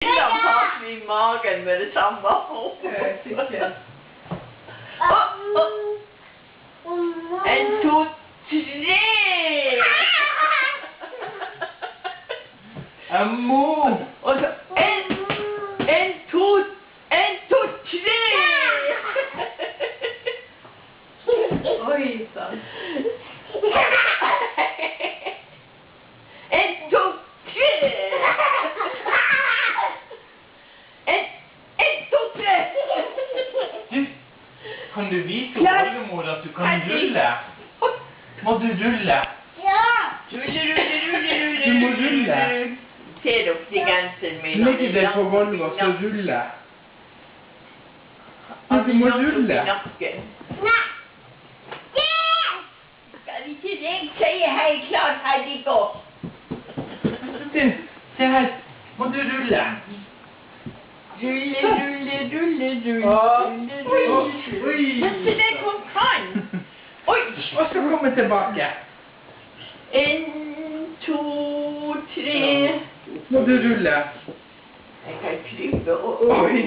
Tatt i magen med det samme. Sikkert. En, to, tre! Ammo! Og så en, to, tre! Oi sann. En, to, tre! En, to, tre! Du, kan du vise oldemor at du kan rulle? Må du rulle? Rulle. Du må rulle. Ser dere de genseren min? Legg deg på gulvet og så rulle. Du må rulle. Skal ikke jeg si helt klart her de går? Du, se her. Må du rulle? Rulle. Oi. Men se det kom kan. Oi. Og så komme tilbake. En, to, tre. Må du rulle? Jeg kan krype og... Oi.